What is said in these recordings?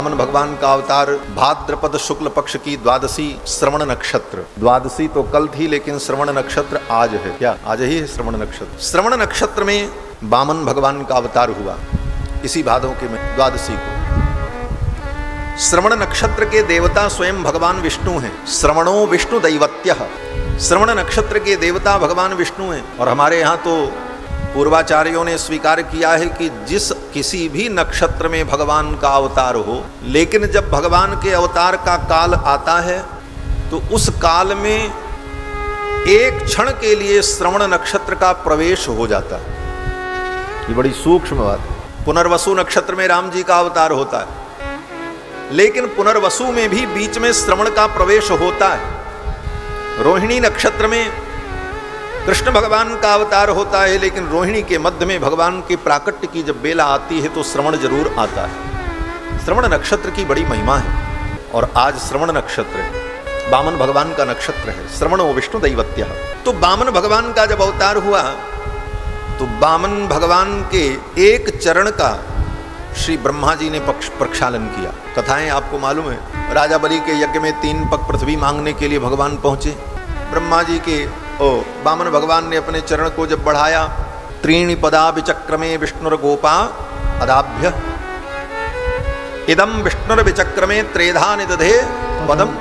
वामन भगवान का अवतार भाद्रपद शुक्ल पक्ष की द्वादशी श्रवण नक्षत्र। द्वादशी तो कल थी, लेकिन श्रवण नक्षत्र आज है। क्या आज ही है श्रवण नक्षत्र? श्रवण नक्षत्र में वामन भगवान का अवतार हुआ, इसी भादों के में द्वादशी को। श्रवण नक्षत्र के देवता स्वयं भगवान विष्णु हैं। श्रवणो विष्णु दैवत्यः। श्रवण नक्षत्र के देवता भगवान विष्णु हैं। और हमारे यहाँ तो पूर्वाचार्यों ने स्वीकार किया है कि जिस किसी भी नक्षत्र में भगवान का अवतार हो, लेकिन जब भगवान के अवतार का काल आता है तो उस काल में एक क्षण के लिए श्रवण नक्षत्र का प्रवेश हो जाता है। ये बड़ी सूक्ष्म बात है। पुनर्वसु नक्षत्र में राम जी का अवतार होता है, लेकिन पुनर्वसु में भी बीच में श्रवण का प्रवेश होता है। रोहिणी नक्षत्र में कृष्ण भगवान का अवतार होता है, लेकिन रोहिणी के मध्य में भगवान के प्राकट्य की जब बेला आती है तो श्रवण जरूर आता है। श्रवण नक्षत्र की बड़ी महिमा है। और आज श्रवण नक्षत्र है, वामन भगवान का नक्षत्र है। श्रवणो विष्णु दैवत्यः। तो वामन भगवान का जब अवतार हुआ तो वामन भगवान के एक चरण का श्री ब्रह्मा जी ने प्रक्षालन किया। कथाएं आपको मालूम है। राजा बलि के यज्ञ में 3 पग पृथ्वी मांगने के लिए भगवान पहुंचे। ब्रह्मा जी के वामन भगवान ने अपने चरण को जब बढ़ाया, 3 पदा विचक्रमे विष्णुर्गोपा अदाभ्य इदम विष्णुर विचक्रमे त्रेधा निदधे पदम।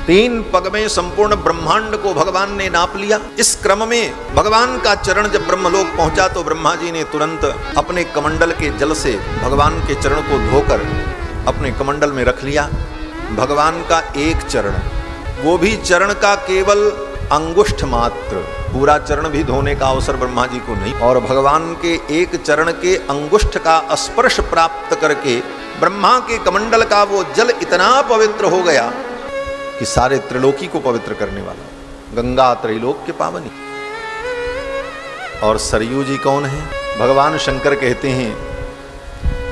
3 पग में संपूर्ण ब्रह्मांड को भगवान ने नाप लिया। इस क्रम में भगवान का चरण जब ब्रह्मलोक पहुंचा तो ब्रह्मा जी ने तुरंत अपने कमंडल के जल से भगवान के चरण को धोकर अपने कमंडल में रख लिया। भगवान का एक चरण, वो भी चरण का केवल अंगुष्ठ मात्र, पूरा चरण भी धोने का अवसर ब्रह्मा जी को नहीं। और भगवान के एक चरण के अंगुष्ठ का स्पर्श प्राप्त करके ब्रह्मा के कमंडल का वो जल इतना पवित्र हो गया कि सारे त्रिलोकी को पवित्र करने वाला। गंगा त्रैलोक्य पावनी। और सरयू जी कौन है? भगवान शंकर कहते हैं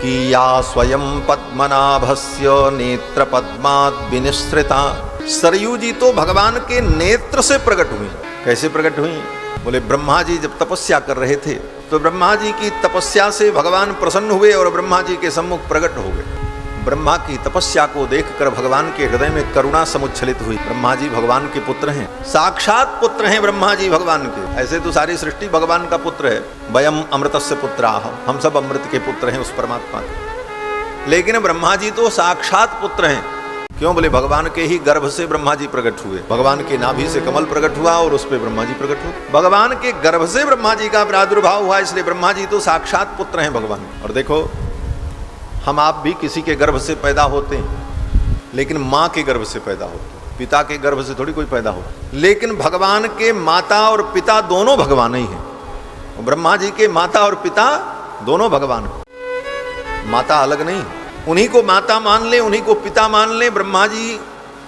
कि या स्वयं पद्मनाभस्य नेत्र पद्माद् विनिसृता। सरयू जी तो भगवान के नेत्र से प्रकट हुई। कैसे प्रकट हुई? बोले ब्रह्मा जी जब तपस्या कर रहे थे तो ब्रह्मा जी की तपस्या से भगवान प्रसन्न हुए और ब्रह्मा जी के सम्मुख प्रकट हो गए। ब्रह्मा की तपस्या को देखकर भगवान के हृदय में करुणा समुच्छलित हुई। ब्रह्मा जी भगवान के पुत्र हैं, साक्षात पुत्र हैं ब्रह्मा जी भगवान के। ऐसे तो सारी सृष्टि भगवान का पुत्र है। वयम अमृतस्य पुत्राः, हम सब अमृत के पुत्र हैं उस परमात्मा के। लेकिन ब्रह्मा जी तो साक्षात पुत्र हैं। क्यों? बोले भगवान के ही गर्भ से ब्रह्मा जी प्रकट हुए। भगवान के नाभि से कमल प्रकट हुआ और उस पर ब्रह्मा जी प्रकट हुए। भगवान के गर्भ से ब्रह्मा जी का प्रादुर्भाव हुआ, इसलिए ब्रह्मा जी तो साक्षात पुत्र हैं भगवान। और देखो, हम आप भी किसी के गर्भ से पैदा होते हैं, लेकिन माँ के गर्भ से पैदा होते हैं। पिता के गर्भ से थोड़ी कोई पैदा हो। लेकिन भगवान के माता और पिता दोनों भगवान ही हैं। ब्रह्मा जी के माता और पिता दोनों भगवान, माता अलग नहीं। उन्हीं को माता मान ले, उन्हीं को पिता मान ले। ब्रह्मा जी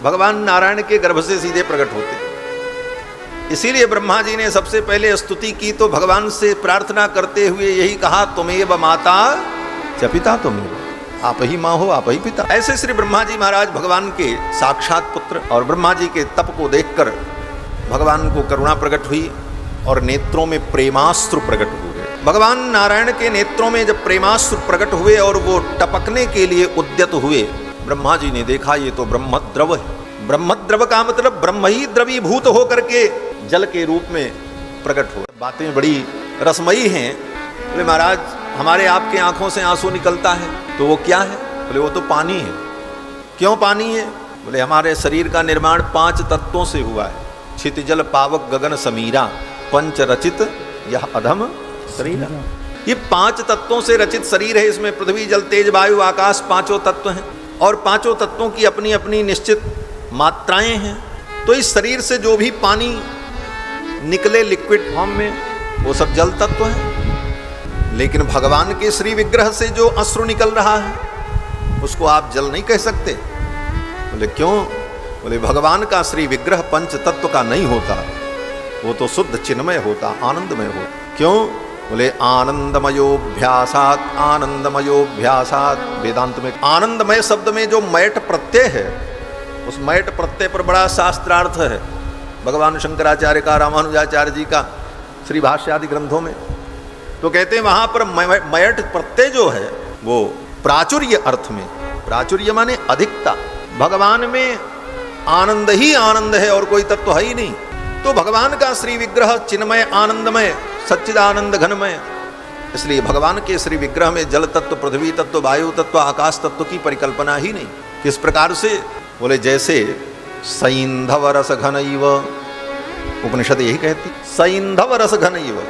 भगवान नारायण के गर्भ से सीधे प्रकट होते। इसीलिए ब्रह्मा जी ने सबसे पहले स्तुति की तो भगवान से प्रार्थना करते हुए यही कहा, तुमेव माता च पिता तुमेव। आप ही माँ हो, आप ही पिता। ऐसे श्री ब्रह्मा जी महाराज भगवान के साक्षात पुत्र। और ब्रह्मा जी के तप को देखकर भगवान को करुणा प्रकट हुई और नेत्रों में प्रेमाश्रु प्रकट हो गए। भगवान नारायण के नेत्रों में जब प्रेमाश्रु प्रकट हुए और वो टपकने के लिए उद्यत हुए, ब्रह्मा जी ने देखा ये तो ब्रह्मद्रव है। ब्रह्मद्रव का मतलब ब्रह्म ही द्रवीभूत होकर के जल के रूप में प्रकट हो। बातें बड़ी रसमयी हैं। बोले महाराज हमारे आपके आंखों से आंसू निकलता है, तो वो क्या है? बोले वो तो पानी है। क्यों पानी है? बोले हमारे शरीर का निर्माण 5 तत्वों से हुआ है। क्षितिजल पावक गगन समीरा पंच रचित यह अधम शरीर। ये 5 तत्वों से रचित शरीर है। इसमें पृथ्वी जल तेज वायु आकाश 5 तत्व हैं और 5 तत्वों की अपनी अपनी निश्चित मात्राएं हैं। तो इस शरीर से जो भी पानी निकले लिक्विड फॉर्म में, वो सब जल तत्व है। लेकिन भगवान के श्री विग्रह से जो अश्रु निकल रहा है उसको आप जल नहीं कह सकते। बोले क्यों? बोले भगवान का श्री विग्रह पंच तत्व का नहीं होता, वो तो शुद्ध चिन्मय होता, आनंदमय होता। क्यों? बोले आनंदमयोभ्यासात, आनंदमयोभ्यासात। वेदांत में आनंदमय शब्द में जो मयट प्रत्यय है, उस मयट प्रत्यय पर बड़ा शास्त्रार्थ है भगवान शंकराचार्य का, रामानुजाचार्य जी का श्री भाष्य आदि ग्रंथों में। तो कहते हैं वहां पर मयट प्रत्यय जो है वो प्राचुर्य अर्थ में प्राचुर्य माने अधिकता। भगवान में आनंद ही आनंद है और कोई तत्व है ही नहीं। तो भगवान का श्री विग्रह चिन्मय आनंदमय सच्चिदानंद घनमय, इसलिए भगवान के श्री विग्रह में जल तत्व, पृथ्वी तत्व, वायु तत्व, आकाश तत्व की परिकल्पना ही नहीं। किस प्रकार से? बोले जैसे सैंधव रस घनैव, उपनिषद यही कहती, सैंधव रस घनैव।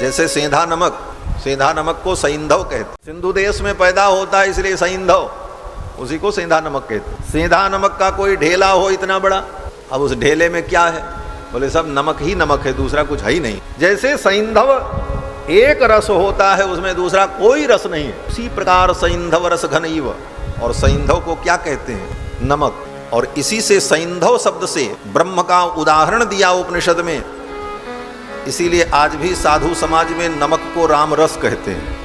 जैसे सेंधा नमक, सेंधा नमक को सैंधव कहते, सिंधु देश में पैदा होता है इसलिए सैंधव, उसी को सेंधा नमक कहते। सेंधा नमक का कोई ढेला हो इतना बड़ा, अब उस ढेले में क्या है? बोले सब नमक ही नमक है, दूसरा कुछ है ही नहीं। जैसे सैंधव एक रस होता है, उसमें दूसरा कोई रस नहीं है, उसी प्रकार सैंधव रस घनैव। और सैंधव को क्या कहते हैं? नमक। और इसी से सैंधव शब्द से ब्रह्म का उदाहरण दिया उपनिषद में। इसीलिए आज भी साधु समाज में नमक को राम रस कहते हैं।